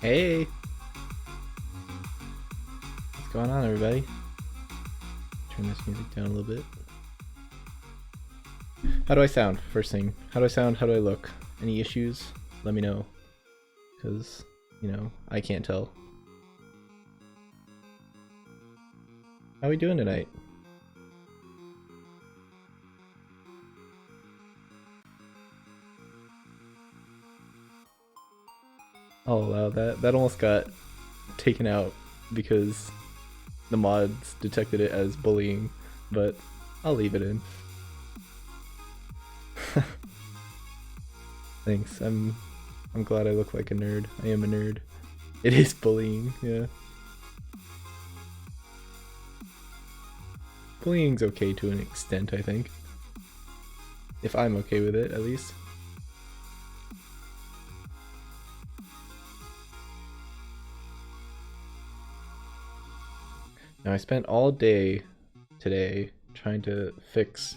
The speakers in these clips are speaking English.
Hey, what's going on, everybody? Turn this music down a little bit. How do I sound? First thing, how do I sound? How do I look? Any issues? Let me know, because I can't tell. How are we doing tonight? I'll allow that. That almost got taken out because the mods detected it as bullying, but I'll leave it in. Thanks. I'm glad I look like a nerd. I am a nerd. It is bullying, yeah. Bullying's okay to an extent, I think. If I'm okay with it, at least. Now, I spent all day today trying to fix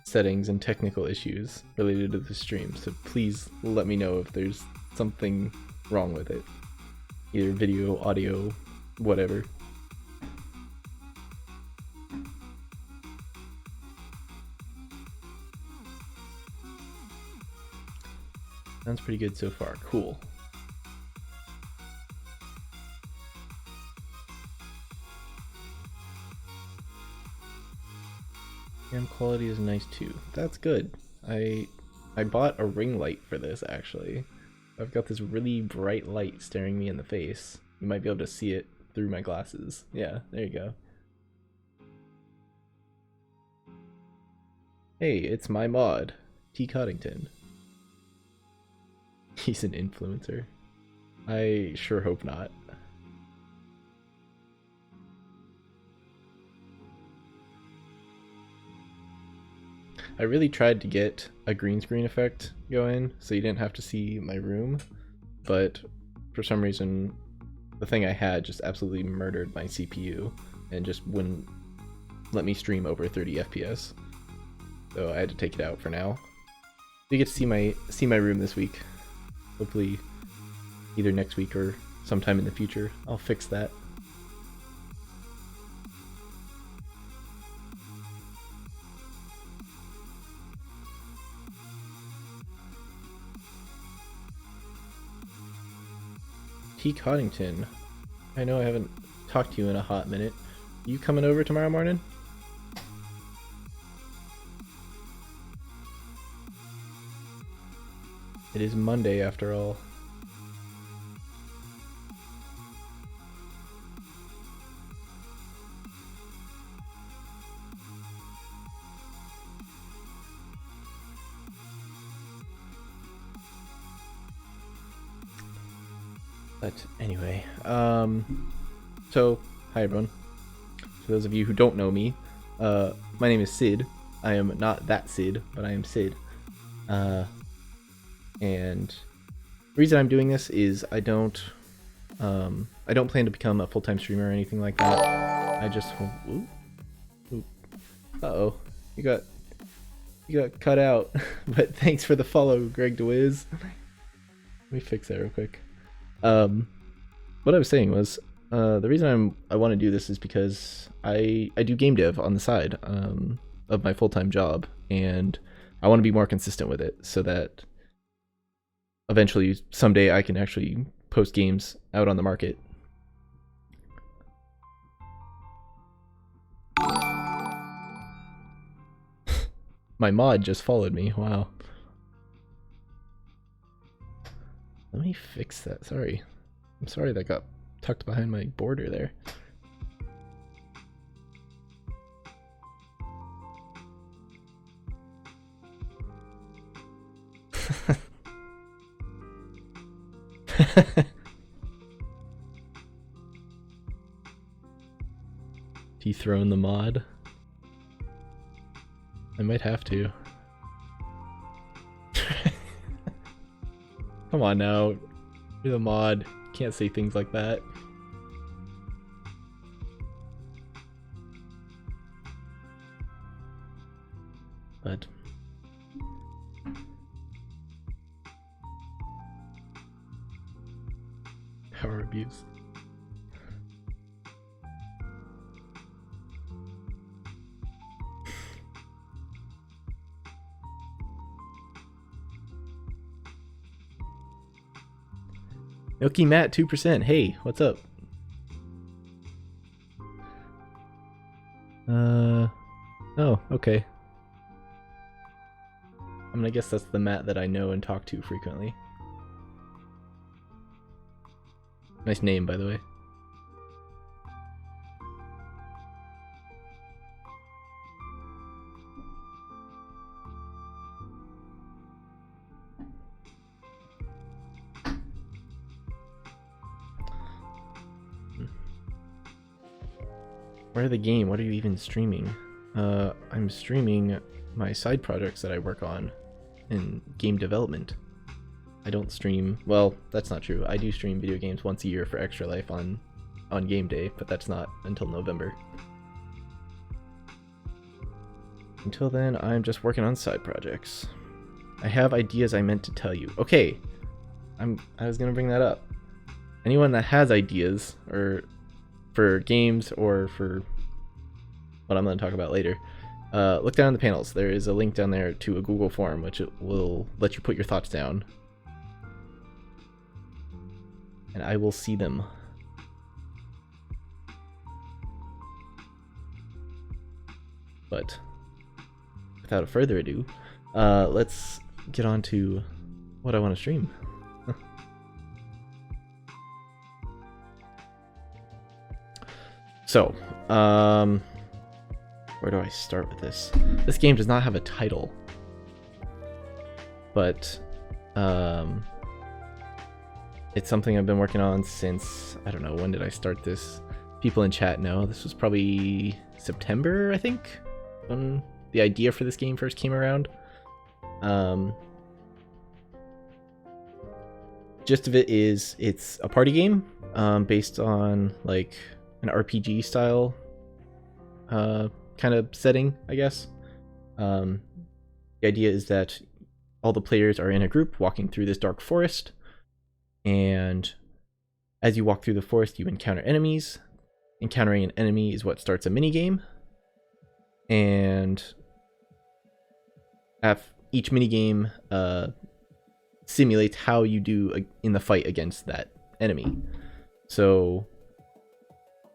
settings and technical issues related to the stream, so please let me know if there's something wrong with it. Either video, audio, whatever. Sounds pretty good so far. Cool. Cam quality is nice too. That's good. I bought a ring light for this actually. I've got this really bright light staring me in the face. You might be able to see it through my glasses. Yeah, there you go. Hey, it's my mod, T. Coddington. He's an influencer. I sure hope not. I really tried to get a green screen effect going so you didn't have to see my room, but for some reason the thing I had just absolutely murdered my CPU and just wouldn't let me stream over 30 FPS. So I had to take it out for now. You get to see my room this week. Hopefully either next week or sometime in the future. I'll fix that. T. Coddington. I know I haven't talked to you in a hot minute. You coming over tomorrow morning? It is Monday after all. But anyway, so hi everyone. For those of you who don't know me, my name is Sid. I am not that Sid, but I am Sid. And the reason I'm doing this is I don't plan to become a full-time streamer or anything like that. I just uh-oh, you got cut out. But thanks for the follow, Greg DeWiz. Let me fix that real quick. What I was saying was, the reason I want to do this is because I do game dev on the side of my full-time job, and I want to be more consistent with it so that eventually someday I can actually post games out on the market. My mod just followed me. Wow. Let me fix that. Sorry. I'm sorry that got tucked behind my border there. Dethrone the mod. I might have to. Come on now. You're the mod. Can't say things like that. But Milky Matt 2%. Hey, what's up? Oh, okay. I'm gonna guess that's the Matt that I know and talk to frequently. Nice name, by the way. Where the game? What are you even streaming? I'm streaming my side projects that I work on in game development. I don't stream, well, that's not true. I do stream video games once a year for Extra Life on game day, but that's not until November. Until then, I'm just working on side projects. I have ideas I meant to tell you. Okay, I was gonna bring that up. Anyone that has ideas, or for games, or for what I'm gonna talk about later, look down in the panels. There is a link down there to a Google form, which it will let you put your thoughts down. And I will see them. But without further ado, let's get on to what I want to stream. So, where do I start with this? This game does not have a title, but it's something I've been working on since, I don't know, when did I start this? People in chat know. This was probably September, I think, when the idea for this game first came around. Gist of it is, it's a party game based on like an RPG style kind of setting, I guess. The idea is that all the players are in a group walking through this dark forest, and as you walk through the forest, you encounter enemies. Encountering an enemy is what starts a minigame, and each minigame simulates how you do in the fight against that enemy. So,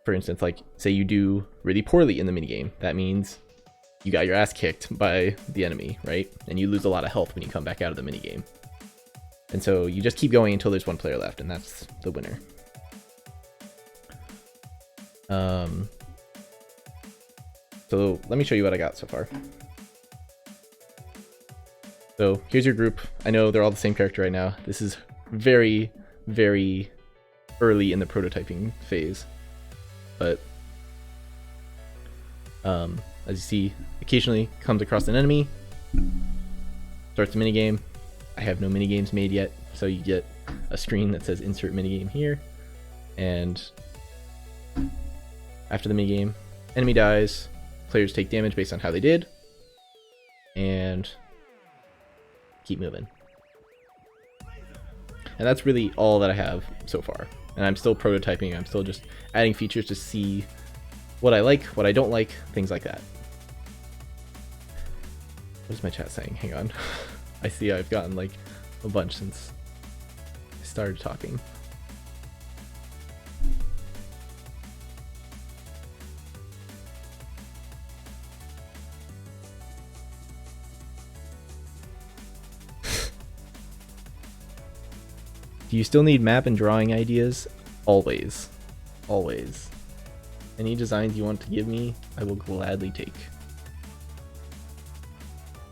for instance, like, say you do really poorly in the minigame, that means you got your ass kicked by the enemy, right? And you lose a lot of health when you come back out of the minigame. And so you just keep going until there's one player left, and that's the winner. So let me show you what I got so far. So here's your group. I know they're all the same character right now. This is very, very early in the prototyping phase. But as you see, occasionally comes across an enemy, starts a minigame. I have no minigames made yet, so you get a screen that says insert minigame here, and after the minigame, enemy dies, players take damage based on how they did, and keep moving. And that's really all that I have so far. And I'm still prototyping, I'm still just adding features to see what I like, what I don't like, things like that. What is my chat saying? Hang on. I see I've gotten like a bunch since I started talking. Do you still need map and drawing ideas? Always. Always. Any designs you want to give me, I will gladly take.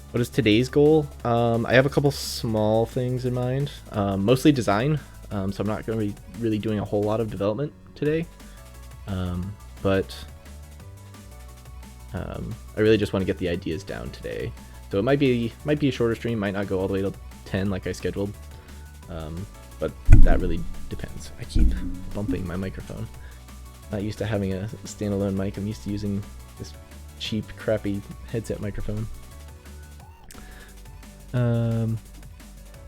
What is today's goal? I have a couple small things in mind. Mostly design, so I'm not going to be really doing a whole lot of development today. But I really just want to get the ideas down today. So it might be a shorter stream, might not go all the way to 10 like I scheduled. But that really depends. I keep bumping my microphone. Not used to having a standalone mic. I'm used to using this cheap, crappy headset microphone.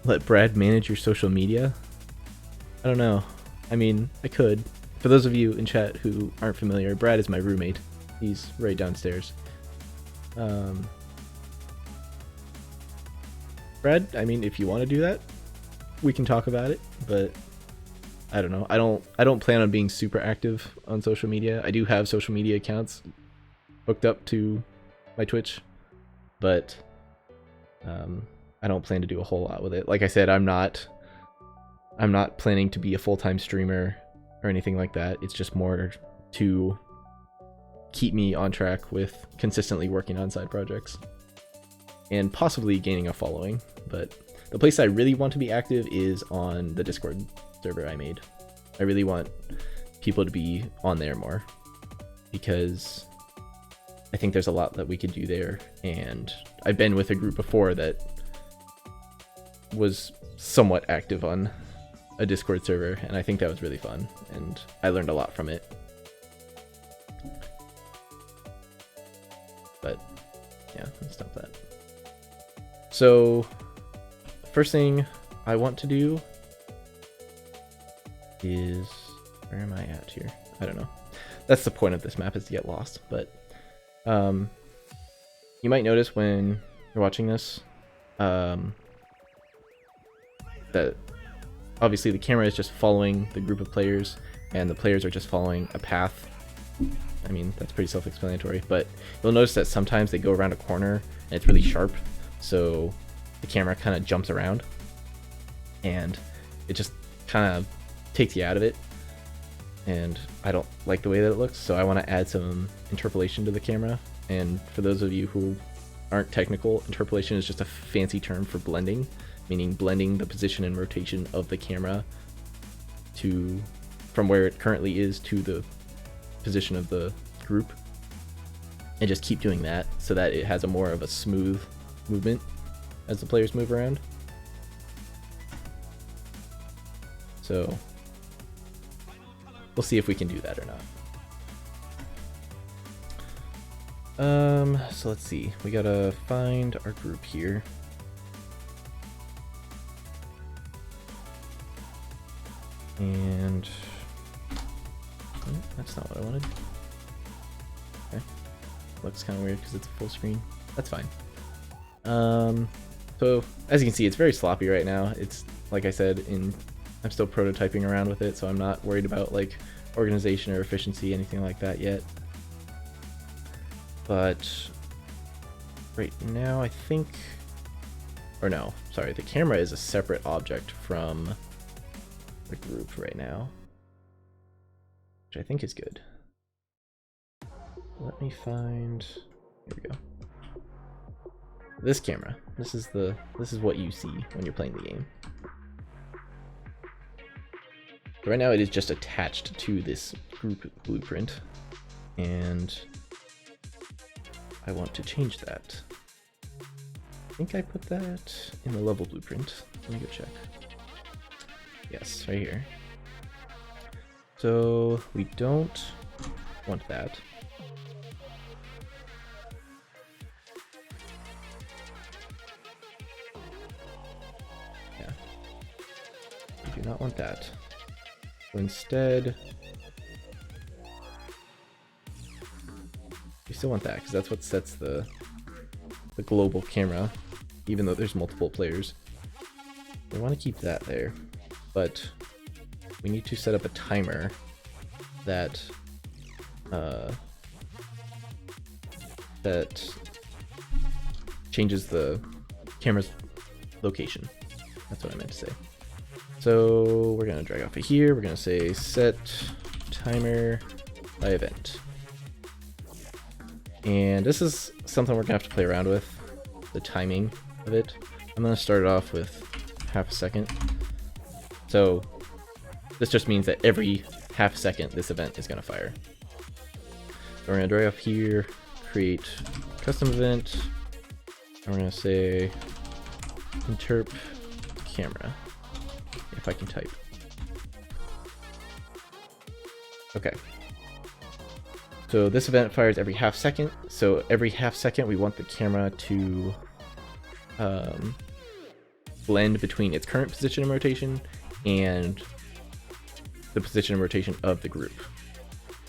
Let Brad manage your social media? I don't know. I mean, I could. For those of you in chat who aren't familiar, Brad is my roommate. He's right downstairs. Brad, I mean, if you want to do that, we can talk about it, but I don't know. I don't plan on being super active on social media. I do have social media accounts hooked up to my Twitch, but I don't plan to do a whole lot with it. Like I said, I'm not planning to be a full-time streamer or anything like that. It's just more to keep me on track with consistently working on side projects and possibly gaining a following. But the place I really want to be active is on the Discord server I made. I really want people to be on there more because I think there's a lot that we could do there, and I've been with a group before that was somewhat active on a Discord server, and I think that was really fun, and I learned a lot from it. But yeah, let's stop that. So first thing I want to do is, where am I at here? I don't know. That's the point of this map, is to get lost. But you might notice when you're watching this that obviously the camera is just following the group of players and the players are just following a path. I mean, that's pretty self-explanatory, but you'll notice that sometimes they go around a corner and it's really sharp, so the camera kind of jumps around and it just kind of takes you out of it, and I don't like the way that it looks, so I want to add some interpolation to the camera. And for those of you who aren't technical, interpolation is just a fancy term for blending, meaning blending the position and rotation of the camera from where it currently is to the position of the group, and just keep doing that so that it has a more of a smooth movement as the players move around. So we'll see if we can do that or not. So let's see. We gotta find our group here. And that's not what I wanted. Okay. Looks kind of weird because it's full screen. That's fine. So as you can see, it's very sloppy right now. It's, like I said, I'm still prototyping around with it, so I'm not worried about like organization or efficiency, anything like that yet. But right now I think, or no, sorry, the camera is a separate object from the group right now, which I think is good. Let me find, here we go. This camera, this is what you see when you're playing the game. So right now it is just attached to this group blueprint, and I want to change that. I think I put that in the level blueprint. Let me go check. Yes, right here. So we don't want that. Yeah. We do not want that. So instead, we still want that because that's what sets the global camera, even though there's multiple players. We want to keep that there, but we need to set up a timer that changes the camera's location. That's what I meant to say. So we're gonna drag off of here. We're gonna say set timer by event. And this is something we're gonna have to play around with, the timing of it. I'm gonna start it off with half a second. So this just means that every half second this event is gonna fire. So we're gonna drag off here, create custom event, and we're gonna say interp camera, if I can type. Okay. So this event fires every half second. So every half second we want the camera to blend between its current position and rotation and the position and rotation of the group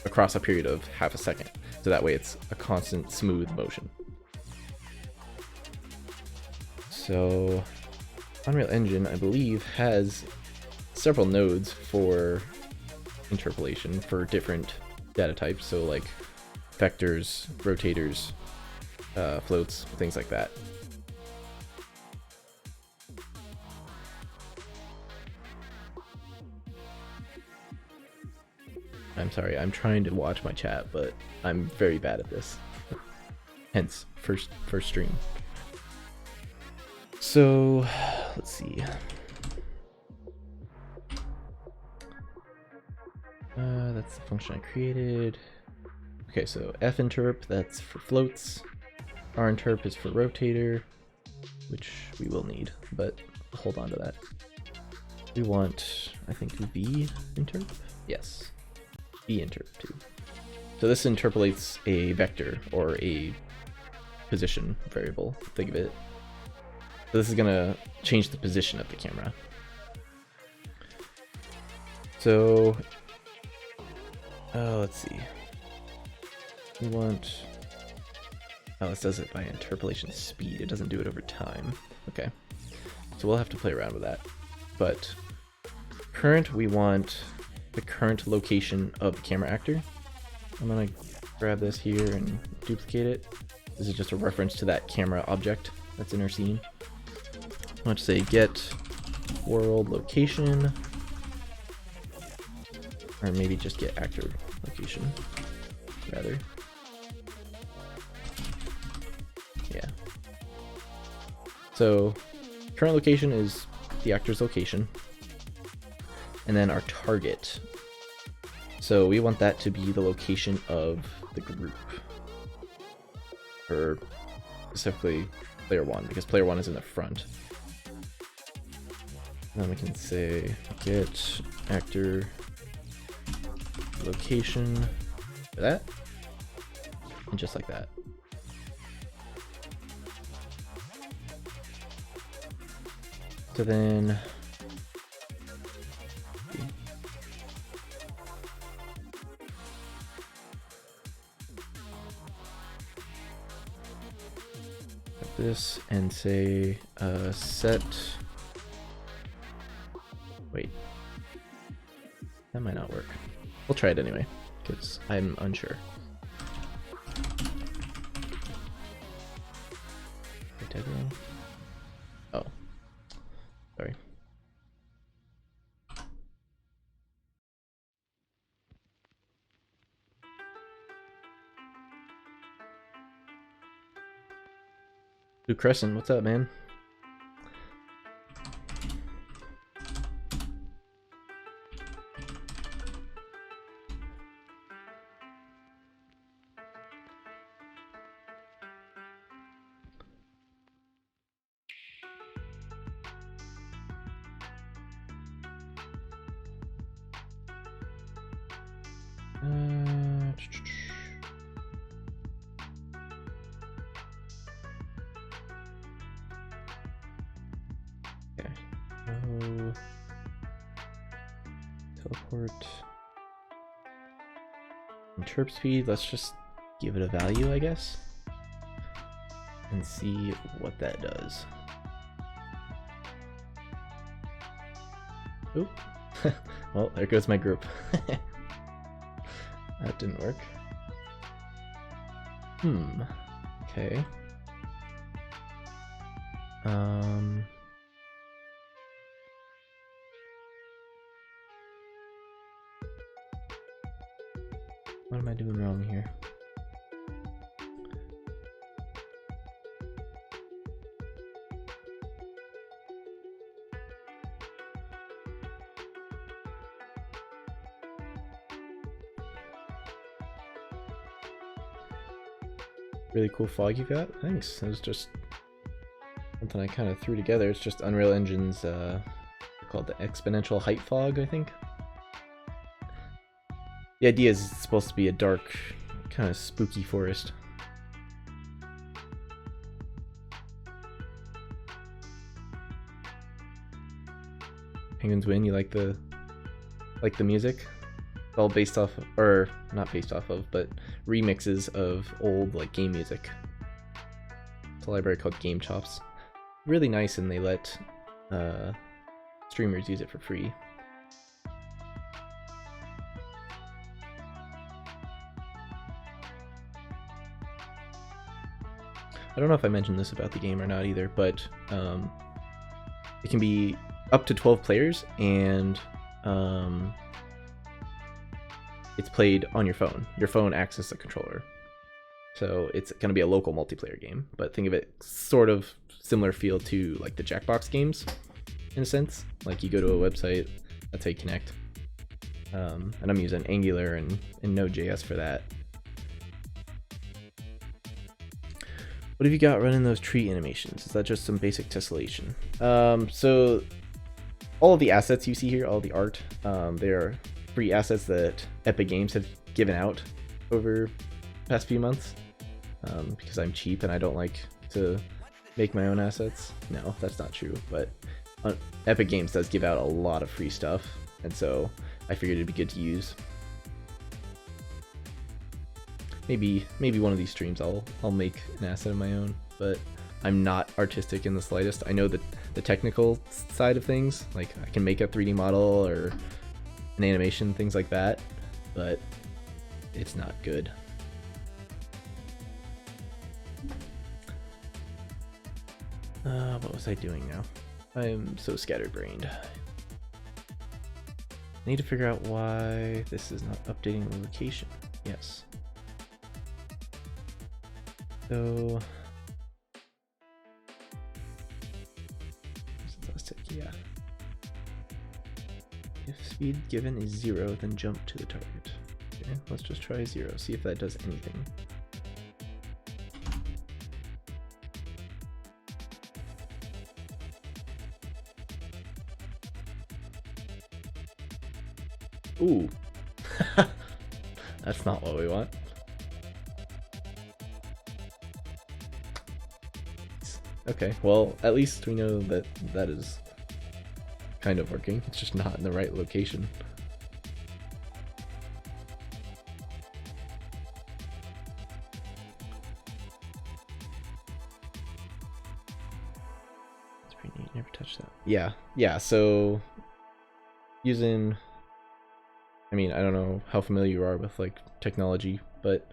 across a period of half a second. So that way it's a constant smooth motion. So Unreal Engine, I believe, has several nodes for interpolation for different data types, so like vectors, rotators, floats, things like that. I'm sorry, I'm trying to watch my chat, but I'm very bad at this. Hence, first stream. So, let's see. That's the function I created. Okay, so finterp, that's for floats. Rinterp is for rotator, which we will need, but hold on to that. We want, I think, vinterp? Yes, vinterp too. So this interpolates a vector or a position variable, think of it. So this is gonna change the position of the camera. So, let's see. We want, this does it by interpolation speed. It doesn't do it over time. Okay, so we'll have to play around with that. But current, we want the current location of the camera actor. I'm gonna grab this here and duplicate it. This is just a reference to that camera object that's in our scene. Let's say get world location, or maybe just get actor location, rather. Yeah. So current location is the actor's location, and then our target. So we want that to be the location of the group, or specifically player 1, because player 1 is in the front. Then we can say get actor location for that, and just like that. So then this and say set, wait, that might not work. We'll try it anyway because I'm unsure. Oh, sorry. Blue Crescent, what's up, man? Okay. Teleport. Interp speed, let's just give it a value, I guess, and see what that does. Oop. Well, there goes my group. That didn't work. Okay. What am I doing wrong here? Really cool fog you got. Thanks. That was just something I kind of threw together. It's just Unreal Engine's called the exponential height fog, I think. The idea is it's supposed to be a dark, kind of spooky forest. Penguins Win, you like the music? It's all based off, or not based off of, but remixes of old like game music. It's a library called Game Chops. Really nice, and they let streamers use it for free. I don't know if I mentioned this about the game or not either, but it can be up to 12 players, and it's played on your phone. Your phone acts as a controller. So it's going to be a local multiplayer game, but think of it sort of similar feel to like the Jackbox games in a sense. Like you go to a website, that's how you connect. And I'm using Angular and Node.js for that. What have you got running those tree animations? Is that just some basic tessellation? So all of the assets you see here, all the art, they are free assets that Epic Games have given out over the past few months. Because I'm cheap and I don't like to make my own assets. No, that's not true, but Epic Games does give out a lot of free stuff, and so I figured it'd be good to use. Maybe one of these streams I'll make an asset of my own, but I'm not artistic in the slightest. I know that the technical side of things, like I can make a 3D model or an animation, things like that, but it's not good. What was I doing now? I'm so scatterbrained. I need to figure out why this is not updating the location. Yes. So... yeah. If speed given is 0, then jump to the target. Okay, let's just try 0, see if that does anything. Ooh. That's not what we want. Okay, well, at least we know that that is kind of working. It's just not in the right location. It's pretty neat. Never touched that. Yeah, so using... I mean, I don't know how familiar you are with like technology, but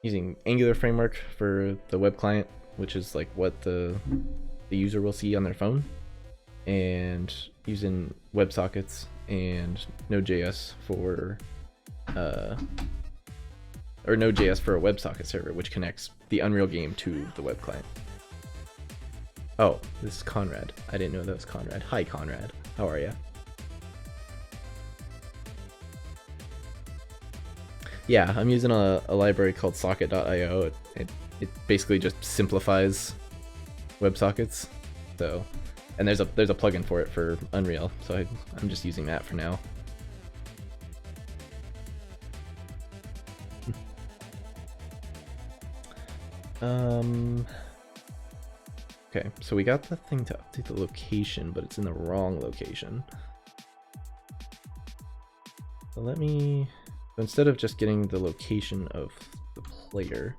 using Angular framework for the web client, which is like what the user will see on their phone, and using WebSockets and Node.js for or Node.js for a WebSocket server, which connects the Unreal game to the web client. Oh, this is Conrad. I didn't know that was Conrad. Hi, Conrad. How are you? Yeah, I'm using a library called socket.io. It basically just simplifies WebSockets. So, and there's a plugin for it for Unreal. So I'm just using that for now. Okay, so we got the thing to update the location, but it's in the wrong location. So let me... So instead of just getting the location of the player,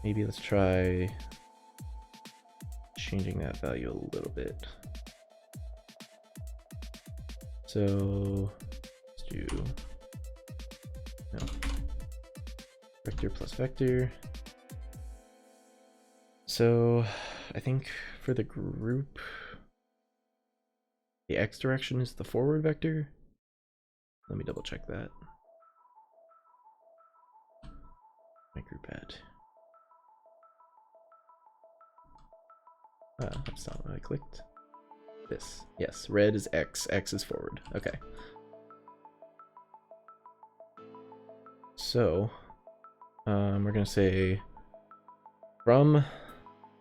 maybe let's try changing that value a little bit. So let's do vector plus vector. So I think for the group, the x direction is the forward vector. Let me double check that. My group at. That's not what I clicked. This. Yes, red is x, x is forward. Okay. So, we're gonna say from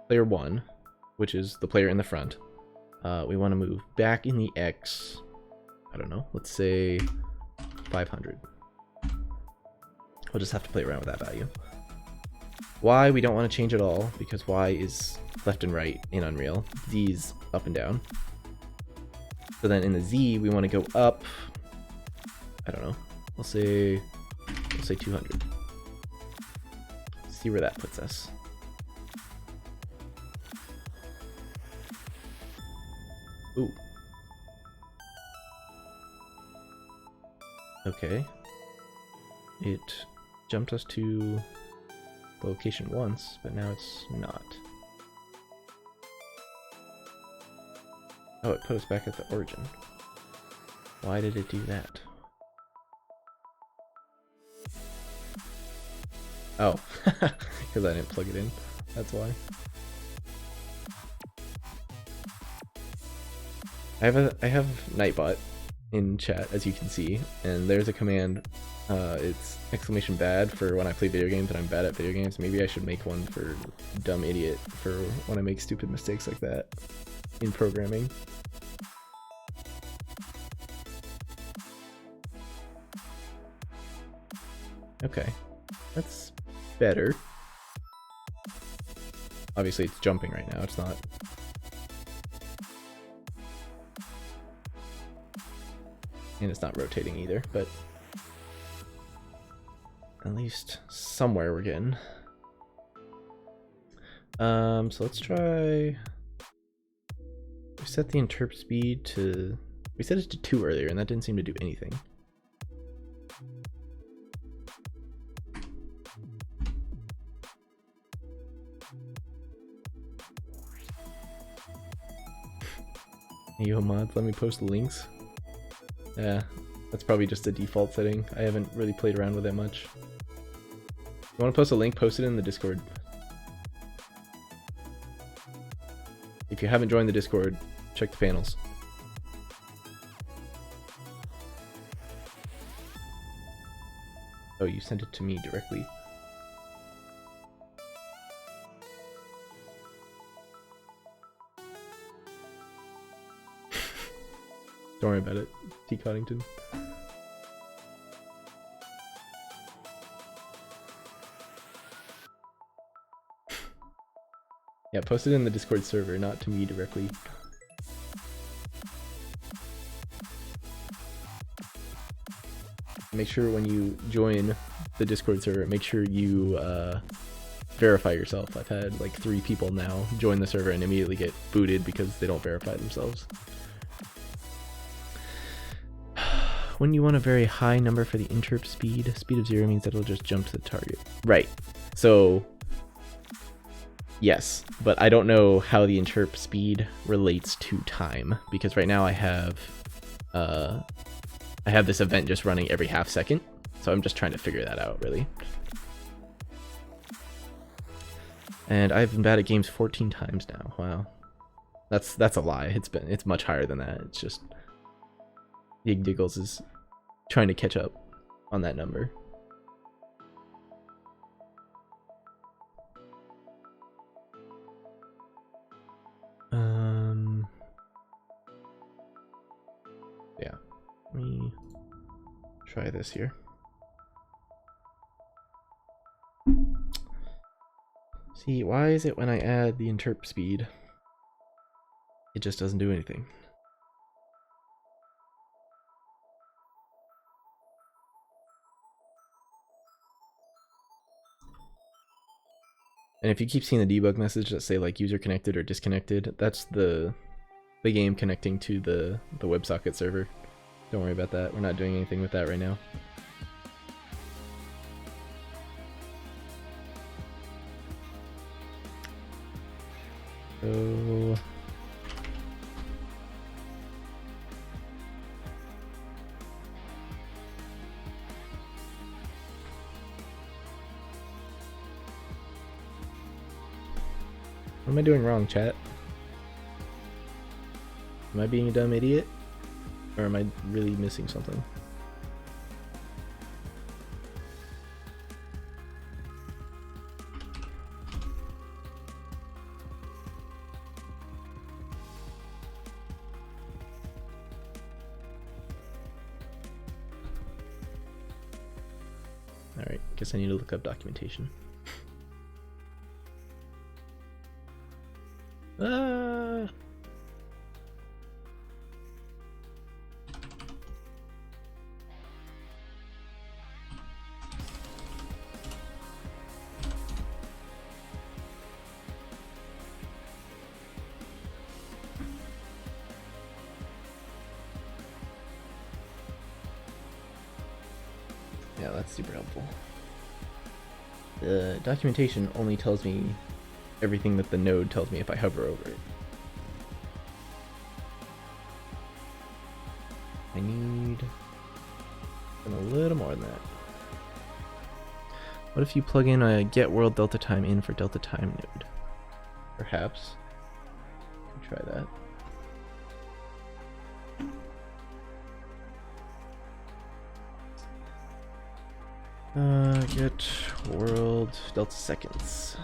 player 1, which is the player in the front, we want to move back in the x, I don't know, let's say 500. We'll just have to play around with that value. Y, we don't want to change at all, because Y is left and right in Unreal. Z is up and down. So then in the Z, we want to go up, I don't know, we'll say 200. See where that puts us. Ooh. Okay. It jumped us to the location once, but now it's not. Oh, it put us back at the origin. Why did it do that? Oh, because I didn't plug it in. That's why. I have Nightbot in chat, as you can see, and there's a command. It's !bad for when I play video games and I'm bad at video games. Maybe I should make one for dumb idiot for when I make stupid mistakes like that in programming. Okay, that's better. Obviously it's jumping right now, it's not. And it's not rotating either, but at least somewhere we're getting. So let's try. We set the interp speed to. We set it to 2 earlier, and that didn't seem to do anything. Yo mods, let me post the links. Yeah, that's probably just a default setting. I haven't really played around with it much. You want to post a link, post it in the Discord. If you haven't joined the Discord, check the panels. Oh, you sent it to me directly. Don't worry about it, T. Coddington. Yeah, post it in the Discord server, not to me directly. Make sure when you join the Discord server, make sure you verify yourself. I've had like 3 people now join the server and immediately get booted because they don't verify themselves. When you want a very high number for the interp speed, speed of 0 means that it'll just jump to the target. Right. So, yes, but I don't know how the interp speed relates to time, because right now I have this event just running every half second, so I'm just trying to figure that out, really. And I've been bad at games 14 times now. Wow, that's a lie. It's much higher than that. It's just Yigdiggles is trying to catch up on that number. Yeah, let me try this here. See, why is it when I add the interp speed, it just doesn't do anything? And if you keep seeing the debug message that say like user connected or disconnected, that's the game connecting to the WebSocket server. Don't worry about that. We're not doing anything with that right now. So what am I doing wrong, chat? Am I being a dumb idiot? Or am I really missing something? Alright, guess I need to look up documentation. Yeah, that's super helpful. The documentation only tells me everything that the node tells me if I hover over it. I need a little more than that. What if you plug in a get world delta time in for delta time node? Perhaps. Try that. Get world delta seconds.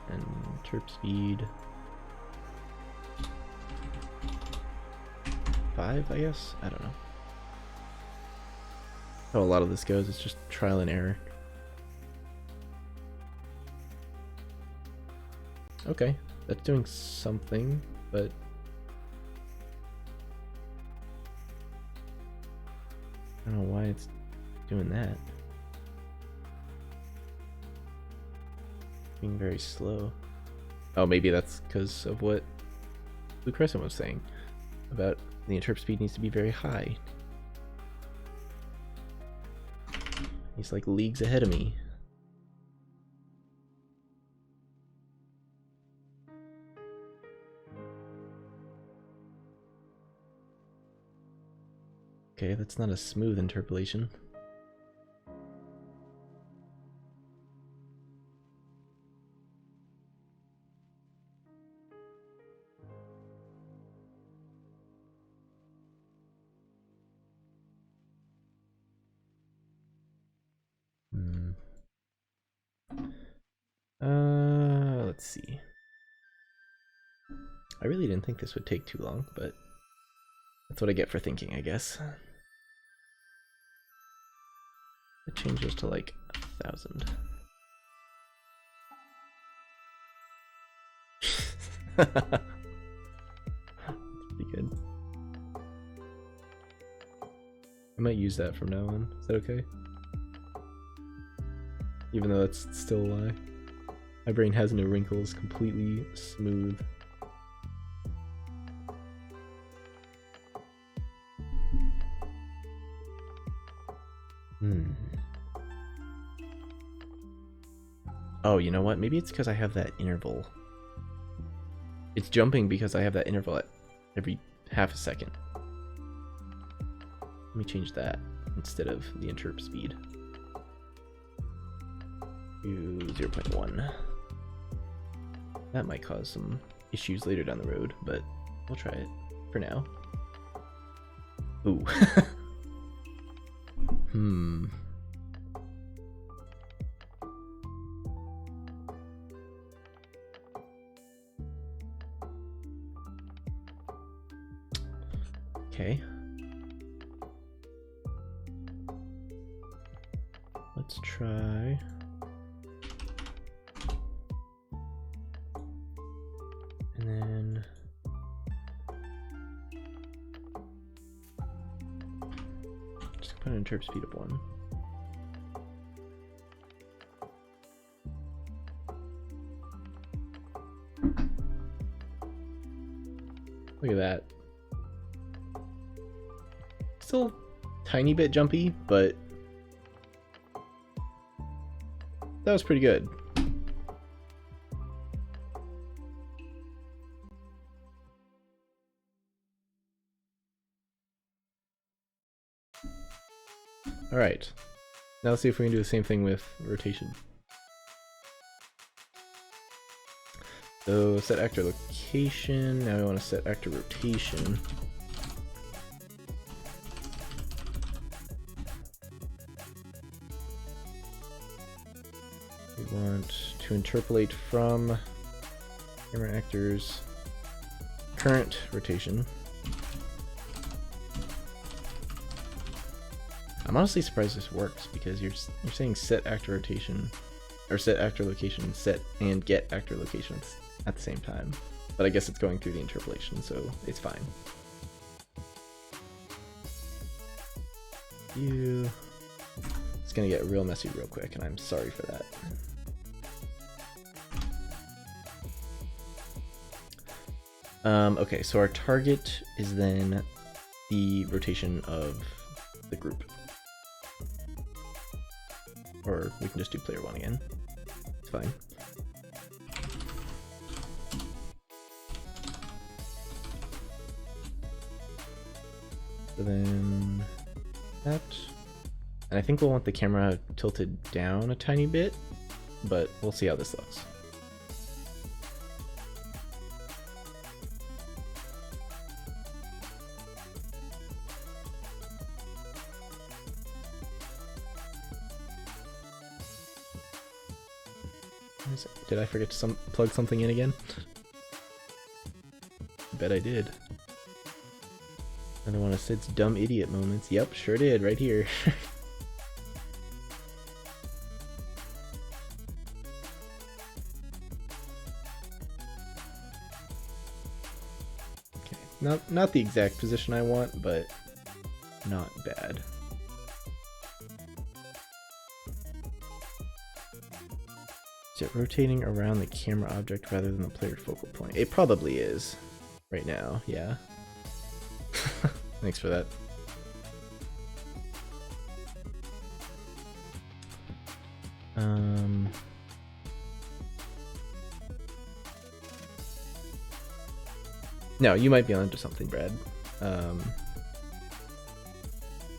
And terp speed 5, I guess? I don't know. How a lot of this goes, it's just trial and error. Okay, that's doing something, but I don't know why it's doing that. Being very slow. Oh, maybe that's because of what Blue Crescent was saying about the interp speed needs to be very high. He's like leagues ahead of me. Okay, that's not a smooth interpolation. Let's see. I really didn't think this would take too long, but that's what I get for thinking, I guess. It changes to like 1,000. That's pretty good. I might use that from now on. Is that okay? Even though that's still a lie. My brain has no wrinkles, completely smooth. Oh, you know what? Maybe it's because I have that interval. It's jumping because I have that interval at every half a second. Let me change that instead of the interp speed to 0.1. That might cause some issues later down the road, but we'll try it for now. Ooh. Okay. Let's try. And then just put an interp speed of 1. Look at that. Still tiny bit jumpy, but that was pretty good. All right, now let's see if we can do the same thing with rotation. So set actor location, now we want to set actor rotation. We want to interpolate from camera actor's current rotation. I'm honestly surprised this works because you're saying set actor rotation or set actor location, set and get actor locations at the same time. But I guess it's going through the interpolation, so it's fine. It's gonna get real messy real quick, and I'm sorry for that. Okay, so our target is then the rotation of the group. Or we can just do player 1 again. It's fine. So then that. And I think we'll want the camera tilted down a tiny bit, but we'll see how this looks. Did I forget to plug something in again? I bet I did. Another one of Sid's dumb idiot moments. Yep, sure did, right here. Okay, not the exact position I want, but not bad. Is it rotating around the camera object rather than the player focal point? It probably is right now, yeah. Thanks for that. No, you might be onto something, Brad.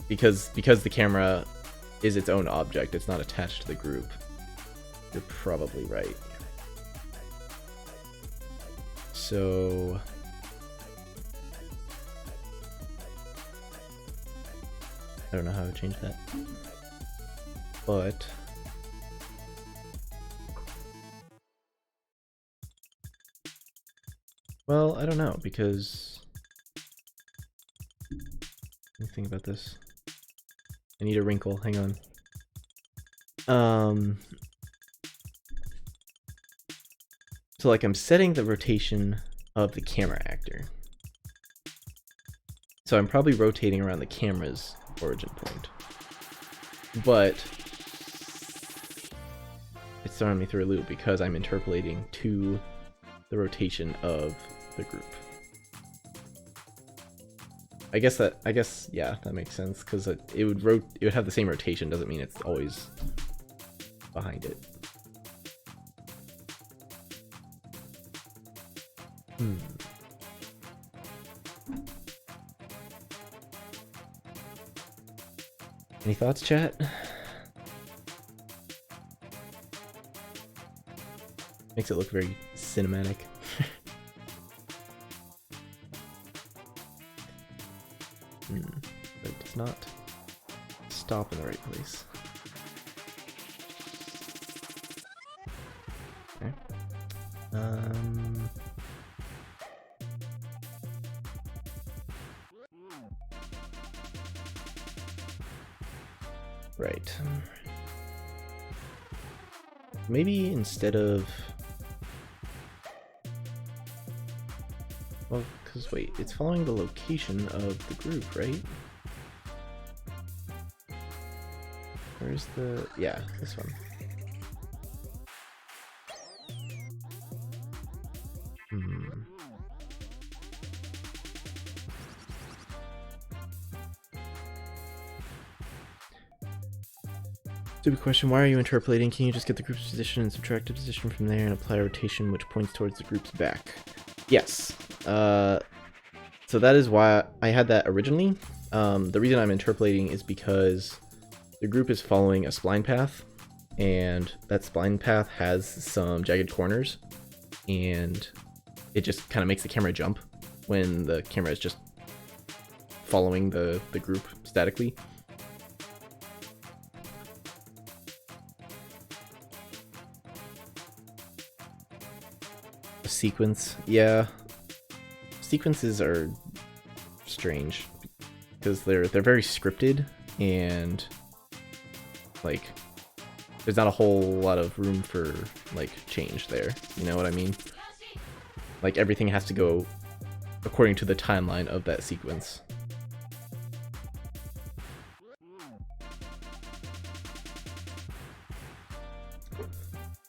Because the camera is its own object, it's not attached to the group. You're probably right. So I don't know how to change that. But well, I don't know, because let me think about this. I need a wrinkle, hang on. So like I'm setting the rotation of the camera actor. So I'm probably rotating around the camera's origin point. But it's throwing me through a loop because I'm interpolating to the rotation of the group. I guess yeah, that makes sense, because it would have the same rotation, doesn't mean it's always behind it. Any thoughts, chat? Makes it look very cinematic. But it does not stop in the right place. Okay. Right. Maybe instead of... Well, because wait, it's following the location of the group, right? Where's the... yeah, this one. Stupid question, why are you interpolating? Can you just get the group's position and subtract a position from there and apply a rotation which points towards the group's back? Yes. So that is why I had that originally. The reason I'm interpolating is because the group is following a spline path, and that spline path has some jagged corners, and it just kind of makes the camera jump when the camera is just following the group statically. Sequence, yeah. Sequences are strange because they're very scripted, and like there's not a whole lot of room for like change there. You know what I mean? Like everything has to go according to the timeline of that sequence.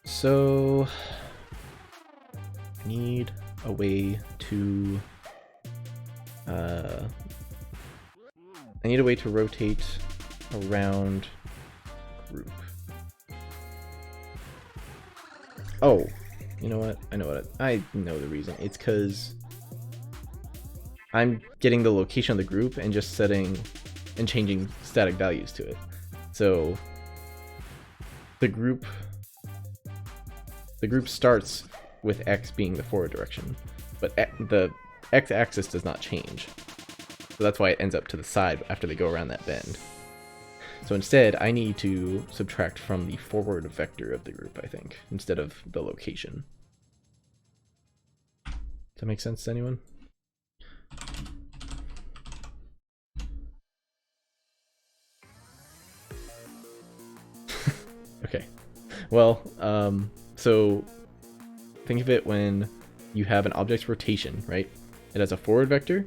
So I need a way to rotate around group. Oh, you know what? I know the reason. It's because I'm getting the location of the group and just setting and changing static values to it. So the group starts with X being the forward direction, but the X-axis does not change. So that's why it ends up to the side after they go around that bend. So instead, I need to subtract from the forward vector of the group, I think, instead of the location. Does that make sense to anyone? Okay. Well, so think of it when you have an object's rotation, right? It has a forward vector,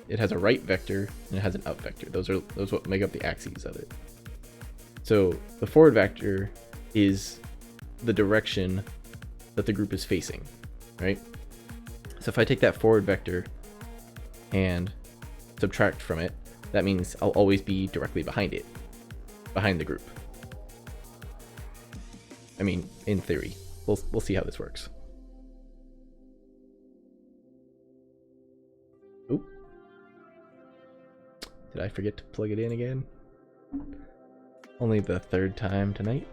it has a right vector, and it has an up vector. Those what make up the axes of it. So the forward vector is the direction that the group is facing, right? So if I take that forward vector and subtract from it, that means I'll always be directly behind it, behind the group. I mean, in theory. We'll see how this works. Oop. Did I forget to plug it in again? Only the third time tonight?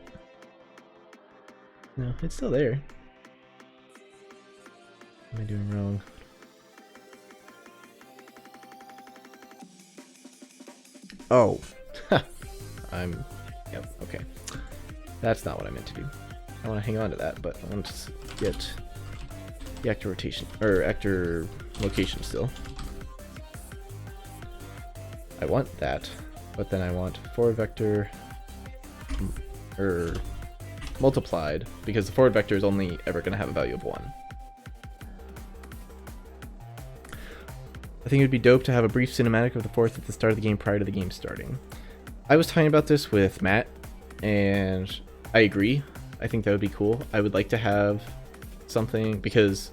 No, it's still there. What am I doing wrong? Oh. Yep, okay. That's not what I meant to do. I want to hang on to that, but I want to get the actor rotation, or actor location still. I want that, but then I want forward vector, or multiplied, because the forward vector is only ever going to have a value of 1. I think it would be dope to have a brief cinematic of the force at the start of the game prior to the game starting. I was talking about this with Matt, and I agree. I think that would be cool. I would like to have something, because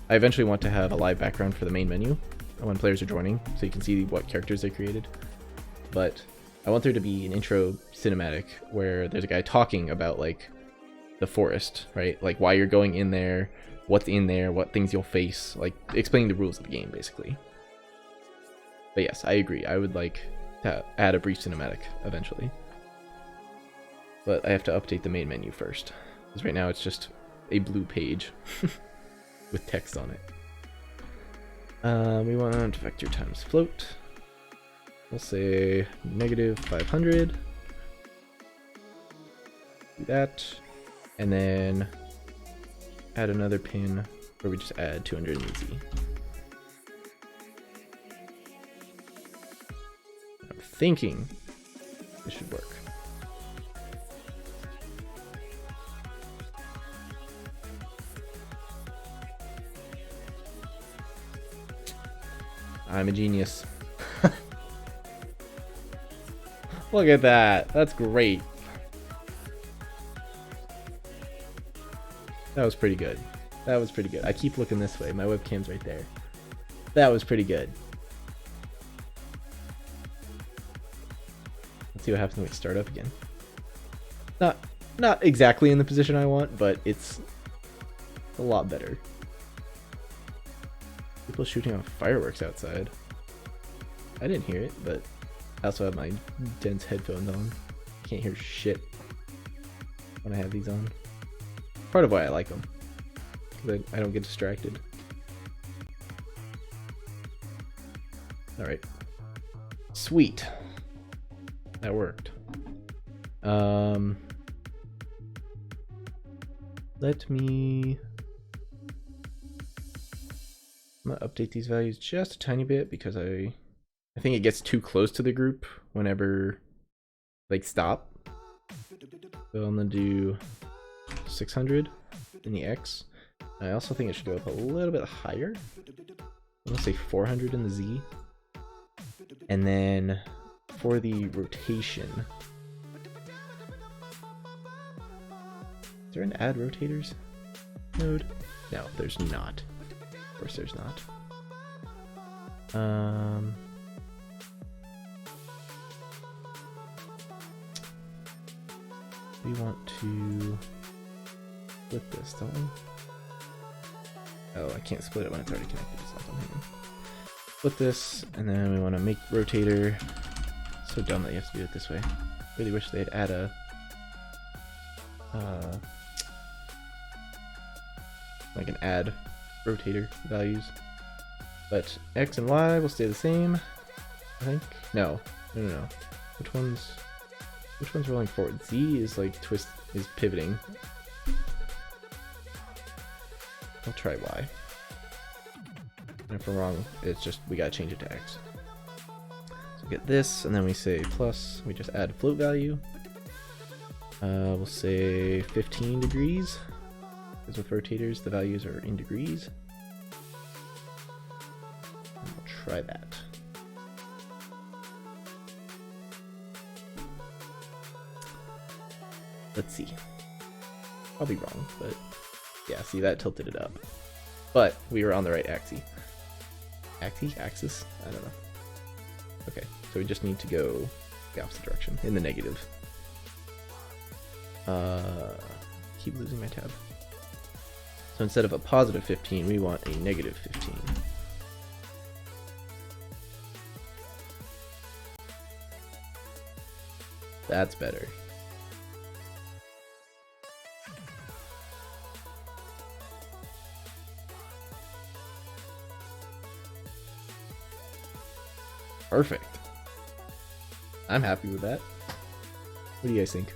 I eventually want to have a live background for the main menu when players are joining, so you can see what characters they created. But I want there to be an intro cinematic where there's a guy talking about like the forest, right? Like why you're going in there, what's in there, what things you'll face, like explaining the rules of the game basically. But yes, I agree. I would like to add a brief cinematic eventually. But I have to update the main menu first, because right now it's just a blue page with text on it. We want vector times float. We'll say -500. Do that. And then add another pin where we just add 200 in the Z. I'm thinking this should work. I'm a genius. Look at that. That's great. That was pretty good. That was pretty good. I keep looking this way. My webcam's right there. That was pretty good. Let's see what happens when we start up again. Not exactly in the position I want, but it's a lot better. People shooting off fireworks outside. I didn't hear it, but I also have my dense headphones on. Can't hear shit when I have these on. Part of why I like them, because I don't get distracted. Alright. Sweet. That worked. Let me... I'm gonna update these values just a tiny bit because I think it gets too close to the group whenever like stop. So I'm gonna do 600 in the X. I also think it should go up a little bit higher. I'm gonna say 400 in the Z. And then for the rotation, is there an add rotators node? No, there's not. Of course there's not. We want to split this, don't we? Oh, I can't split it when it's already connected to something. Hang on. Split this, and then we want to make rotator. So dumb that you have to do it this way. Really wish they'd add a like an add rotator values. But X and Y will stay the same, I think. No. Which one's rolling forward? Z is like is pivoting. I'll try Y. And if we're wrong, it's just we gotta change it to X. So get this, and then we say plus, we just add float value. We'll say 15 degrees, because with rotators the values are in degrees. And we'll try that. Let's see. I'll be wrong, but yeah, see, that tilted it up. But we were on the right axis. Axis? I don't know. Okay, so we just need to go the opposite direction, in the negative. Keep losing my tab. So instead of a positive 15, we want a negative 15. That's better. Perfect. I'm happy with that. What do you guys think?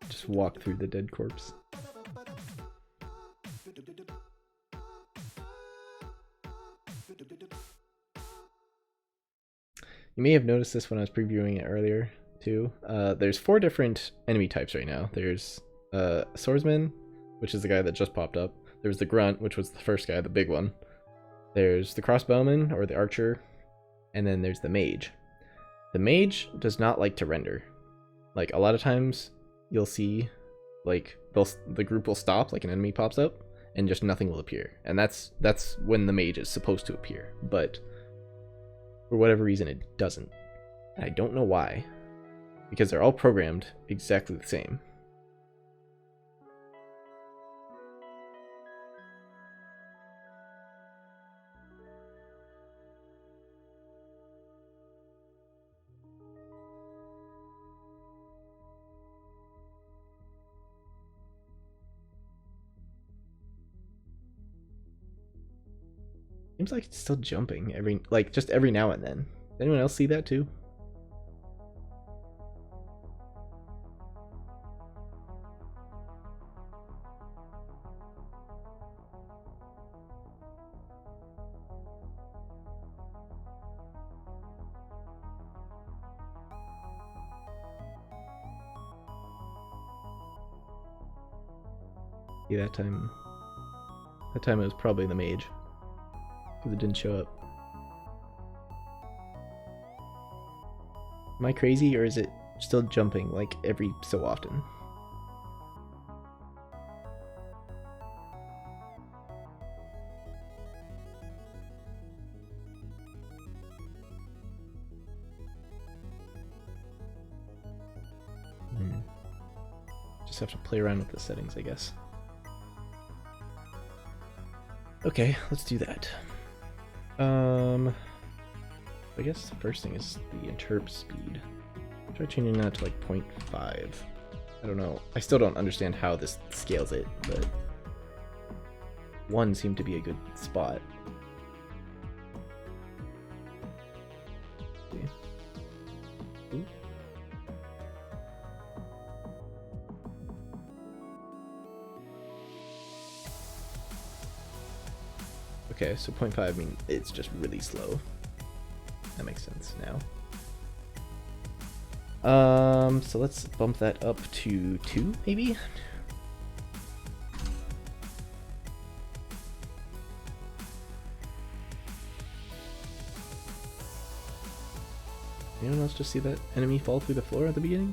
Just walk through the dead corpse. You may have noticed this when I was previewing it earlier, too. There's 4 different enemy types right now. There's Swordsman, which is the guy that just popped up. There's the Grunt, which was the first guy, the big one. There's the Crossbowman, or the Archer. And then there's the Mage. The Mage does not like to render. Like, a lot of times, you'll see, like, the group will stop, like an enemy pops up, and just nothing will appear. And that's when the Mage is supposed to appear. But for whatever reason, it doesn't. And I don't know why. Because they're all programmed exactly the same. Seems like it's still jumping just every now and then. Does anyone else see that too? Yeah, that time it was probably the Mage. Because it didn't show up. Am I crazy, or is it still jumping like every so often? Just have to play around with the settings, I guess. Okay, let's do that. I guess the first thing is the interp speed. Try changing that to like 0.5. I don't know. I still don't understand how this scales it, but 1 seemed to be a good spot. Okay. Okay, so 0.5, I mean, it's just really slow. That makes sense now. So let's bump that up to 2, maybe? Anyone else just see that enemy fall through the floor at the beginning?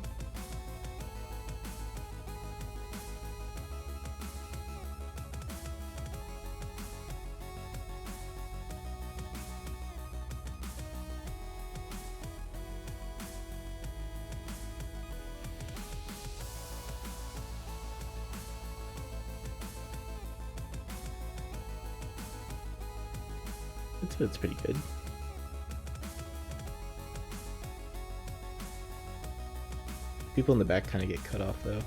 That's pretty good. People in the back kind of get cut off though.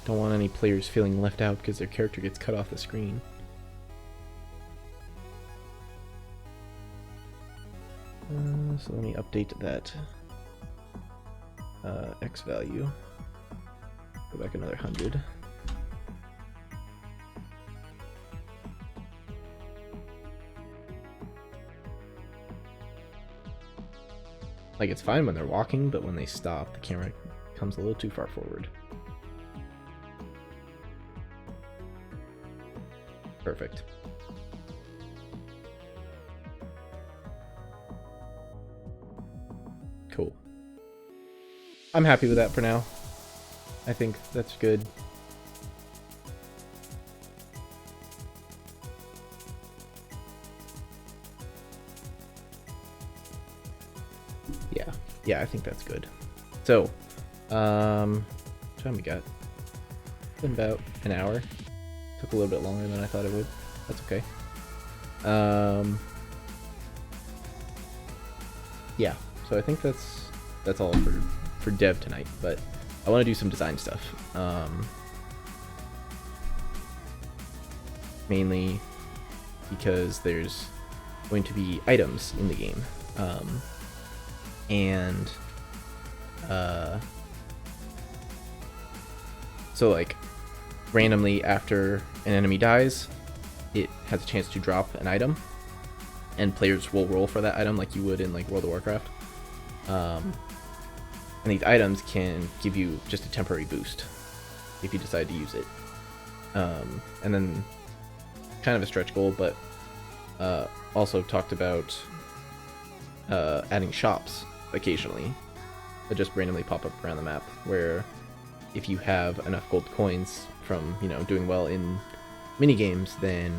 Don't want any players feeling left out because their character gets cut off the screen. So let me update that X value. Go back another 100. Like, it's fine when they're walking, but when they stop, the camera comes a little too far forward. Perfect. Cool. I'm happy with that for now. I think that's good. Yeah, I think that's good. So, what time we got? Been about an hour. Took a little bit longer than I thought it would. That's okay. Yeah, so I think that's all for dev tonight, but I want to do some design stuff. Mainly because there's going to be items in the game. And so like randomly after an enemy dies, it has a chance to drop an item, and players will roll for that item like you would in like World of Warcraft. And these items can give you just a temporary boost if you decide to use it. And then kind of a stretch goal, but also talked about adding shops occasionally that just randomly pop up around the map, where if you have enough gold coins from, you know, doing well in mini games, then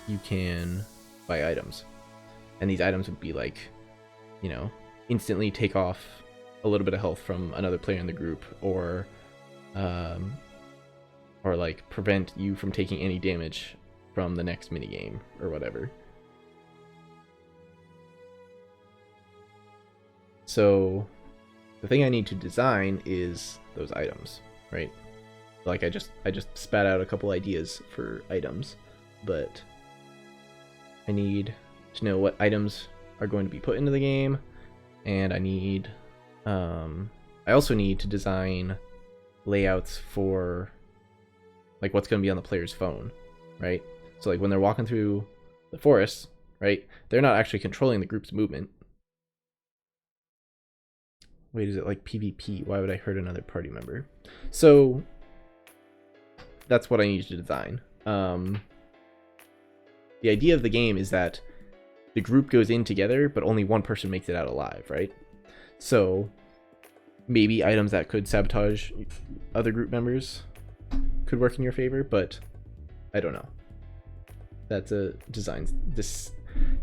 you can buy items. And these items would be like, you know, instantly take off a little bit of health from another player in the group, or like prevent you from taking any damage from the next mini game or whatever. So the thing I need to design is those items, right? Like I just spat out a couple ideas for items, but I need to know what items are going to be put into the game, and I also need to design layouts for like what's going to be on the player's phone, right? So like when they're walking through the forest, right, they're not actually controlling the group's movement. Wait, is it like PvP? Why would I hurt another party member? So that's what I need to design. The idea of the game is that the group goes in together, but only one person makes it out alive, right? So maybe items that could sabotage other group members could work in your favor, but I don't know. That's a design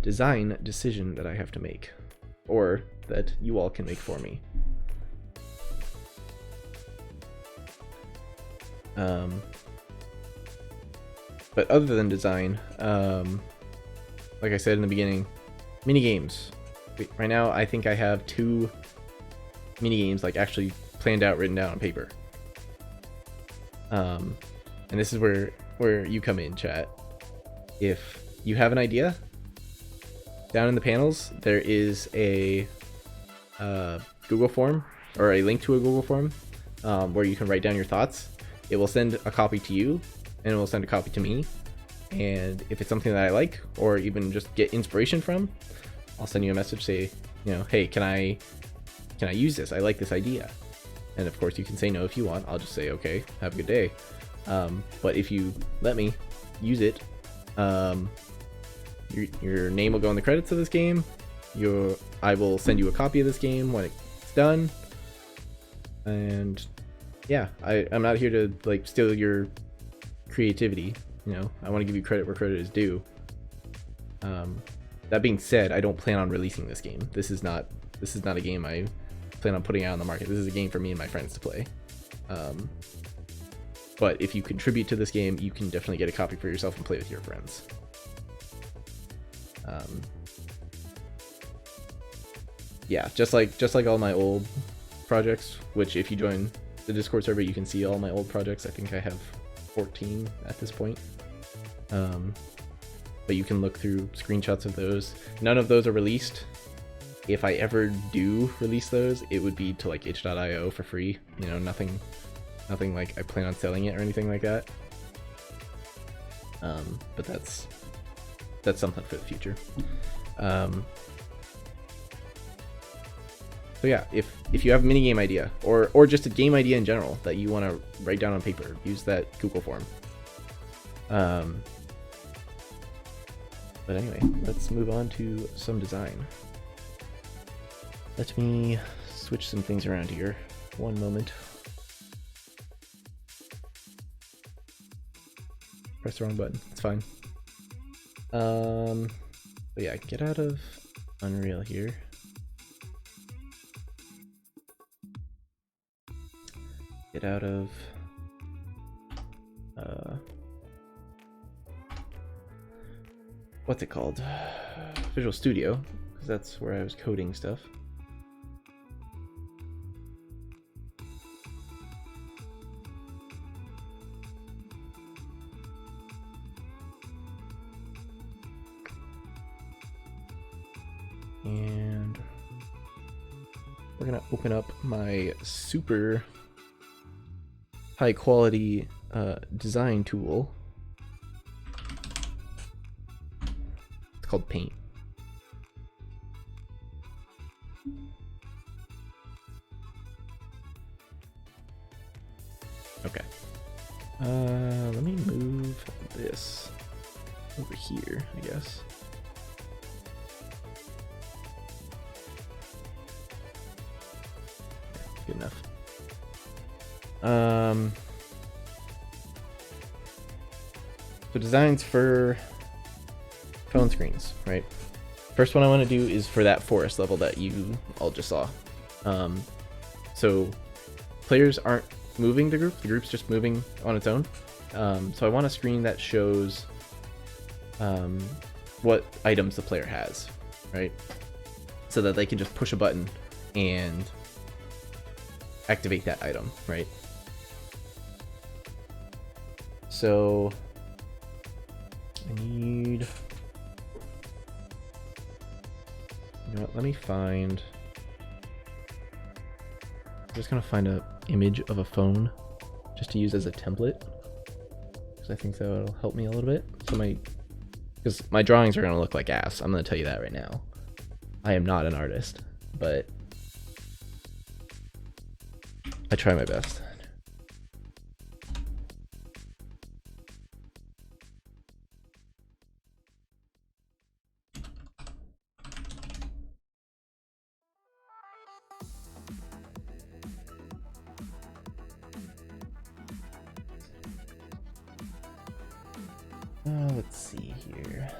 decision that I have to make, or that you all can make for me. But other than design, like I said in the beginning, mini games. Right now, I think I have 2 mini games like actually planned out, written down on paper. And this is where you come in, chat. If you have an idea, down in the panels there is a Google form, or a link to a Google form, where you can write down your thoughts. It will send a copy to you, and it will send a copy to me. And if it's something that I like, or even just get inspiration from, I'll send you a message, say, you know, hey, can I use this? I like this idea. And of course you can say no if you want. I'll just say, okay, have a good day. But if you let me use it, your name will go in the credits of this game. I will send you a copy of this game when it's done. And yeah, I'm not here to like steal your creativity. You know, I want to give you credit where credit is due. That being said, I don't plan on releasing this game. This is not a game I plan on putting out on the market. This is a game for me and my friends to play. But if you contribute to this game, you can definitely get a copy for yourself and play with your friends. Yeah, just like all my old projects, which if you join the Discord server, you can see all my old projects. I think I have 14 at this point. But you can look through screenshots of those. None of those are released. If I ever do release those, it would be to like itch.io for free. You know, nothing like I plan on selling it or anything like that. But that's something for the future. So yeah, if you have a minigame idea or just a game idea in general that you want to write down on paper, use that Google form. But anyway, let's move on to some design. Let me switch some things around here. One moment. Press the wrong button. It's fine. But yeah, get out of Unreal here. Get out of what's it called? Visual Studio, because that's where I was coding stuff. And we're gonna open up my super high quality design tool. It's called Paint. Okay. Let me move this over here, I guess. Good enough. So designs for phone screens, right? First one I want to do is for that forest level that you all just saw. So players aren't moving the group's just moving on its own. So I want a screen that shows what items the player has, right? So that they can just push a button and activate that item, right? So I need, you know what, let me find, I'm just gonna find an image of a phone just to use as a template, because I think that'll help me a little bit. So because my drawings are gonna look like ass, I'm gonna tell you that right now. I am not an artist, but I try my best. Let's see here.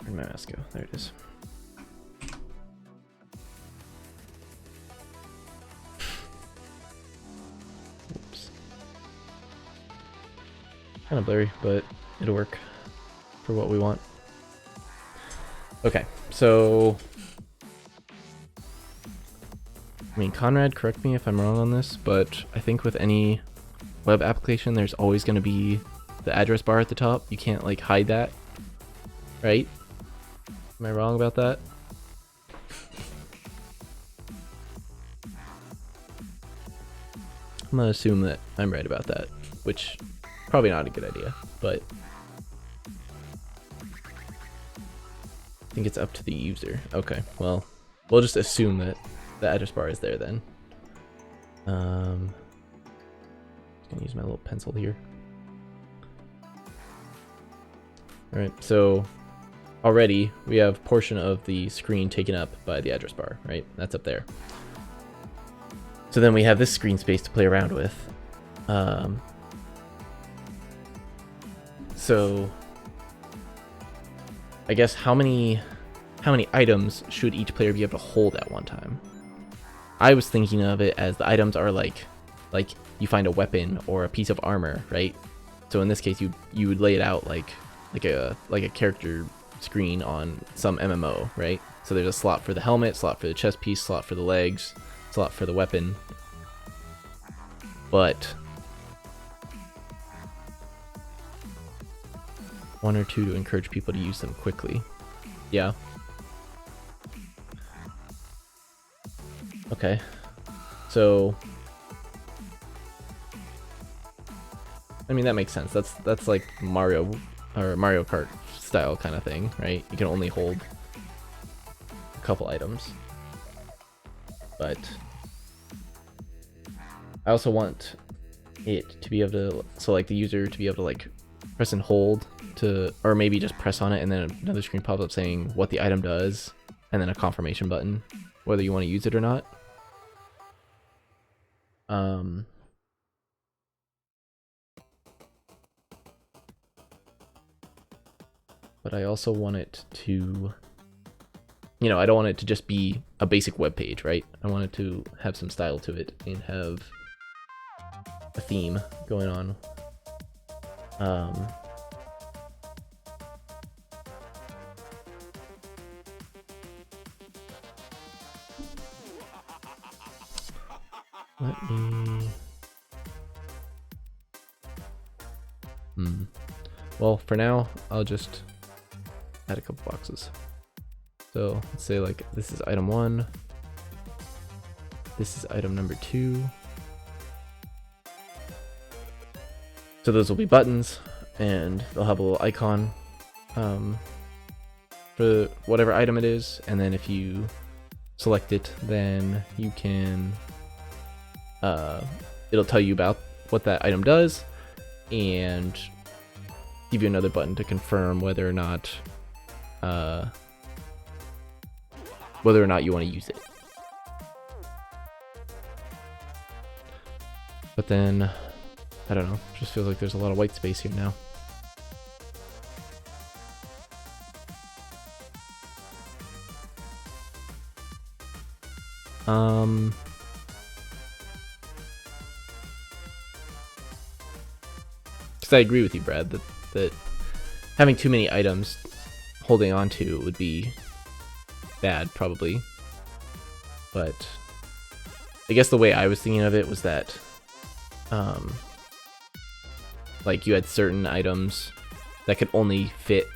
Where'd my mouse go? There it is. Oops. Kind of blurry, but it'll work for what we want. Okay, so I mean, Conrad, correct me if I'm wrong on this, but I think with any web application, there's always going to be the address bar at the top. You can't like hide that, right? Am I wrong about that? I'm gonna assume that I'm right about that, which probably not a good idea, but I think it's up to the user. Okay, well, we'll just assume that the address bar is there then. I'm gonna use my little pencil here. Alright, so already we have a portion of the screen taken up by the address bar, right? That's up there. So then we have this screen space to play around with. So I guess how many items should each player be able to hold at one time? I was thinking of it as the items are like you find a weapon or a piece of armor, right? So in this case, you would lay it out like a character screen on some MMO, right? So there's a slot for the helmet, slot for the chest piece, slot for the legs, slot for the weapon. But one or two to encourage people to use them quickly. Yeah. Okay. So I mean that makes sense. That's like Mario or Mario Kart style kind of thing, right? You can only hold a couple items. But I also want it to be able to, so like the user to be able to like press and hold to, or maybe just press on it and then another screen pops up saying what the item does, and then a confirmation button, whether you want to use it or not. But I also want it to, you know, I don't want it to just be a basic web page, right? I want it to have some style to it and have a theme going on. Let me... Well, for now, I'll just add a couple boxes. So let's say like this is item 1. This is item number 2. So those will be buttons, and they'll have a little icon for whatever item it is. And then if you select it, then you can, it'll tell you about what that item does and give you another button to confirm whether or not you want to use it. But then, I don't know, just feels like there's a lot of white space here now. Because I agree with you, Brad, that having too many items holding on to would be bad, probably. But I guess the way I was thinking of it was that like you had certain items that could only fit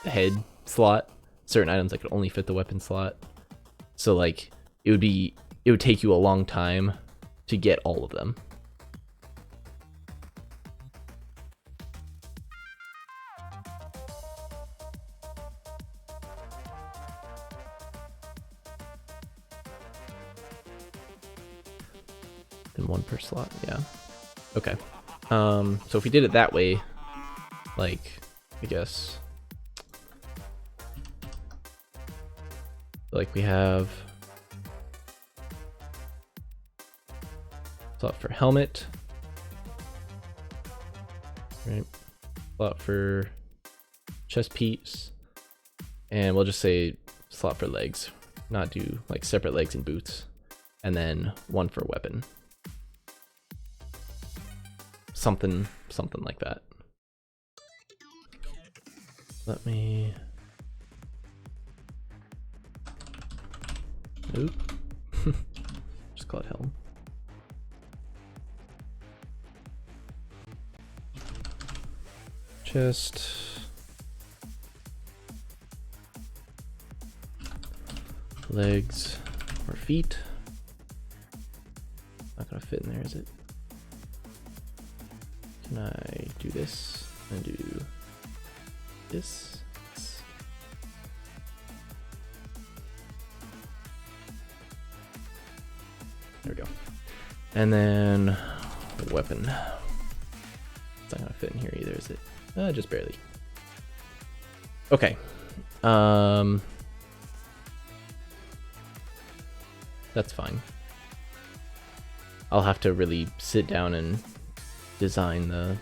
the head slot, certain items that could only fit the weapon slot. So like it would take you a long time to get all of them. And one per slot, yeah. Okay. So if we did it that way, like, I guess, like we have slot for helmet, right? Slot for chest piece, and we'll just say slot for legs, not do like separate legs and boots, and then one for weapon. Something like that. Let me... Oop. Just call it helm. Chest. Legs or feet. Not gonna fit in there, is it? Can I do this and do this? There we go. And then weapon. It's not gonna fit in here either, is it? Just barely. Okay. That's fine. I'll have to really sit down and design the,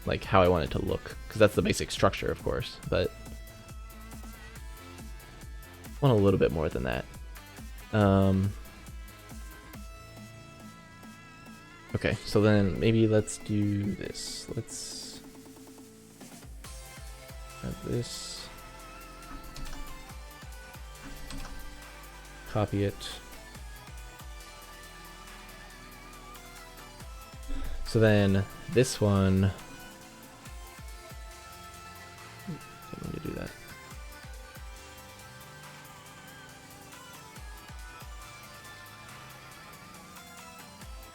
like, how I want it to look, because that's the basic structure, of course, but I want a little bit more than that. Okay, so then maybe let's do this. Let's have this. Copy it. So then this one, I need to do that.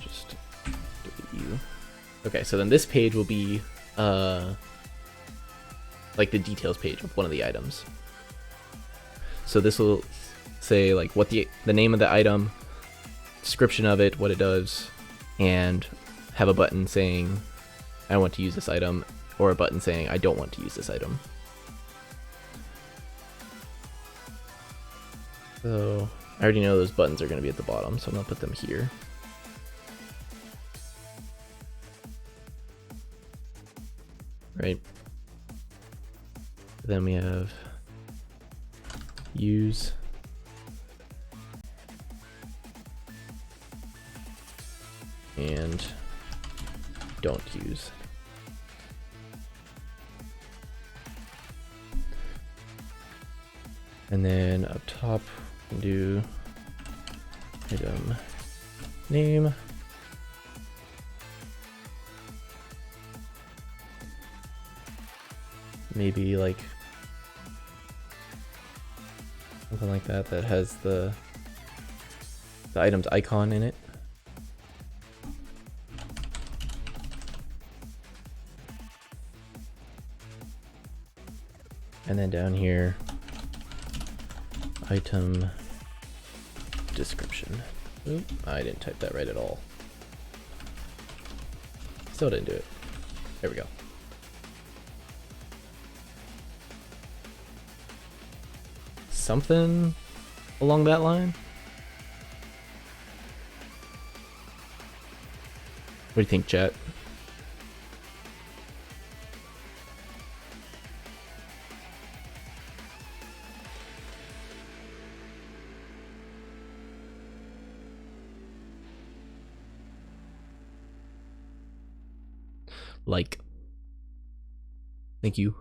Just delete you. Okay, so then this page will be like the details page of one of the items. So this will say like what the name of the item, description of it, what it does, and have a button saying I want to use this item, or a button saying I don't want to use this item. So I already know those buttons are going to be at the bottom, so I'm going to put them here. Right. Then we have use. And don't use. And then up top, we can do item name. Maybe like something like that that has the item's icon in it. And then down here, item description. Oop, I didn't type that right at all. Still didn't do it. There we go. Something along that line? What do you think, chat? Like. Thank you.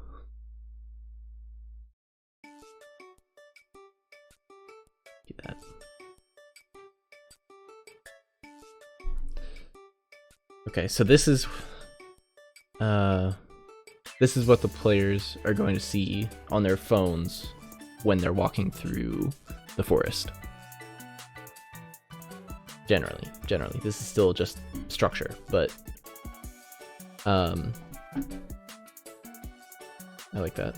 Do that. Okay, so this is what the players are going to see on their phones when they're walking through the forest. Generally, this is still just structure, but I like that.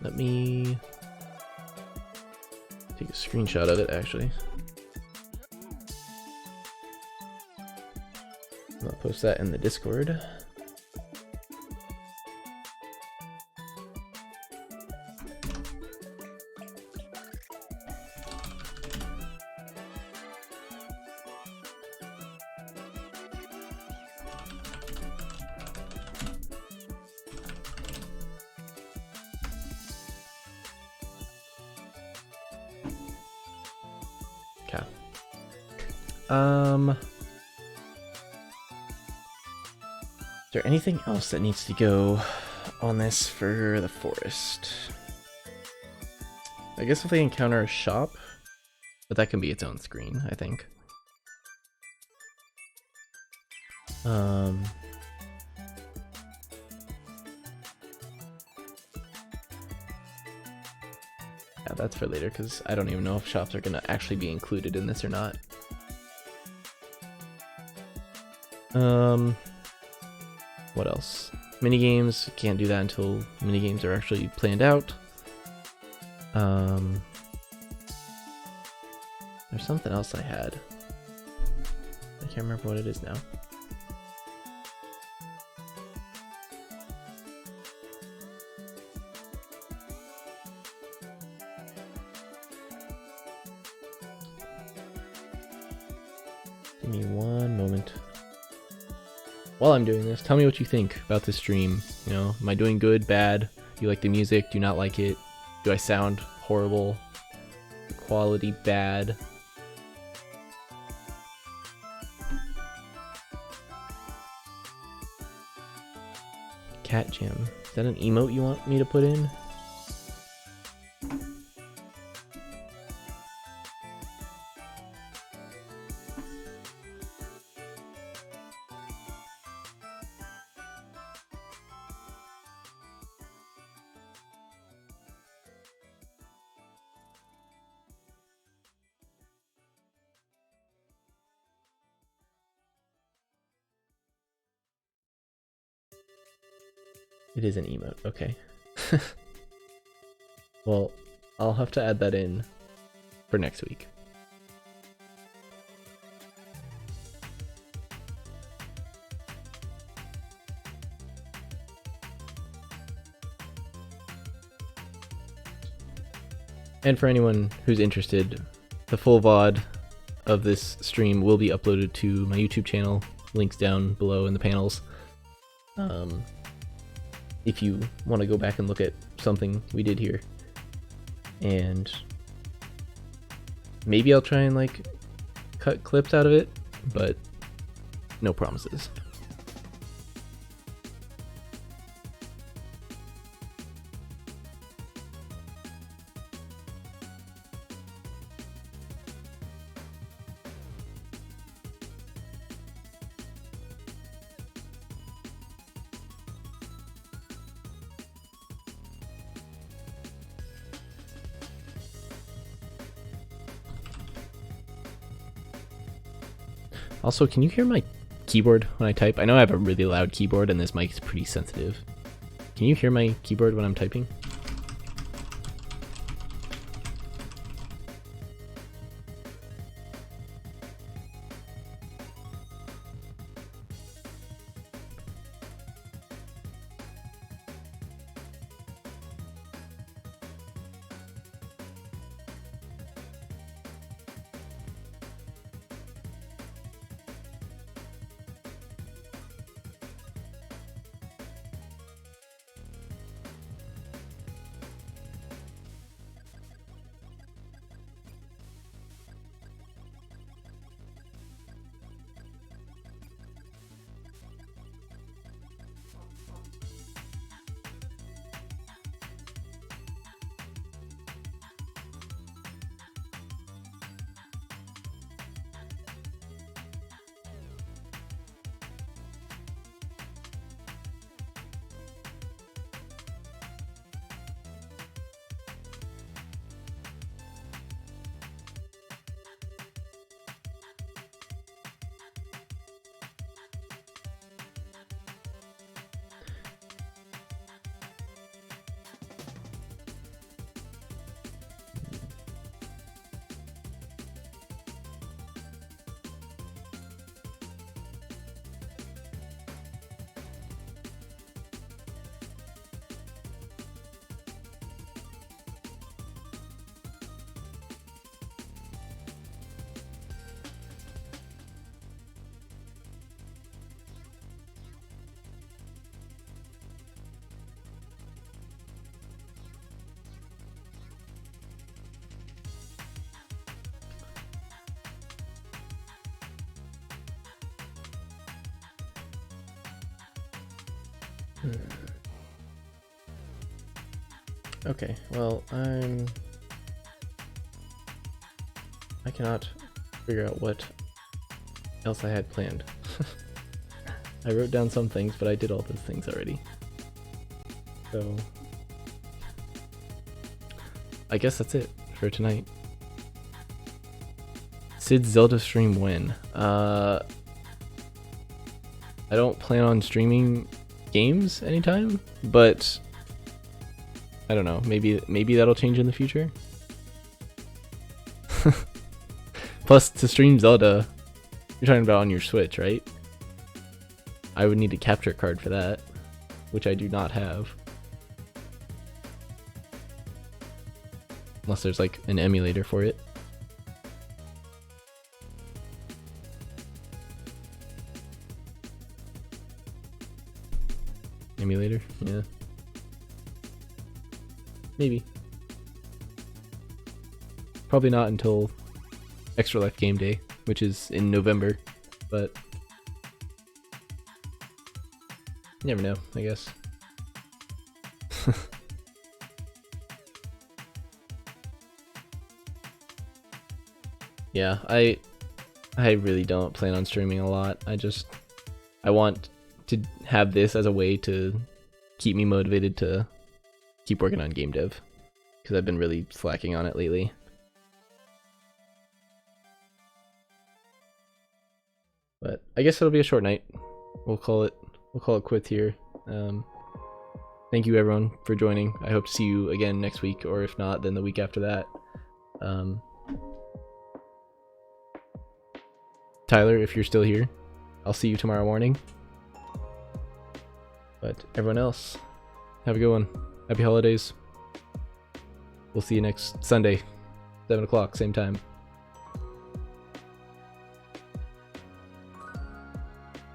Let me take a screenshot of it, actually. I'll post that in the Discord. Okay. Is there anything else that needs to go on this for the forest? I guess if they encounter a shop, but that can be its own screen, I think. Yeah, that's for later, because I don't even know if shops are going to actually be included in this or not. What else? Minigames, can't do that until minigames are actually planned out. There's something else I had. I can't remember what it is now. Give me one moment. While I'm doing this, tell me what you think about this stream. You know, am I doing good, bad? Do you like the music? Do you not like it? Do I sound horrible? The quality bad? Cat Jam. Is that an emote you want me to put in? It is an emote, okay. Well, I'll have to add that in for next week. And for anyone who's interested, the full VOD of this stream will be uploaded to my YouTube channel. Links down below in the panels. If you want to go back and look at something we did here. And maybe I'll try and like cut clips out of it, but no promises. Also, can you hear my keyboard when I type? I know I have a really loud keyboard and this mic is pretty sensitive. Can you hear my keyboard when I'm typing? Okay, well, I cannot figure out what else I had planned. I wrote down some things, but I did all those things already. So I guess that's it for tonight. Sid's Zelda stream when? I don't plan on streaming games anytime, but I don't know, maybe that'll change in the future. Plus, to stream Zelda, you're talking about on your Switch, right? I would need a capture card for that, which I do not have. Unless there's like an emulator for it. emulator. Yeah. Maybe. Probably not until Extra Life Game Day, which is in November, but you never know, I guess. Yeah, I really don't plan on streaming a lot. I want to have this as a way to keep me motivated to keep working on game dev, because I've been really slacking on it lately. But I guess it'll be a short night. We'll call it quits here. Thank you everyone for joining. I hope to see you again next week, or if not, then the week after that. Tyler, if you're still here, I'll see you tomorrow morning. But everyone else, have a good one. Happy holidays. We'll see you next Sunday, 7 o'clock, same time.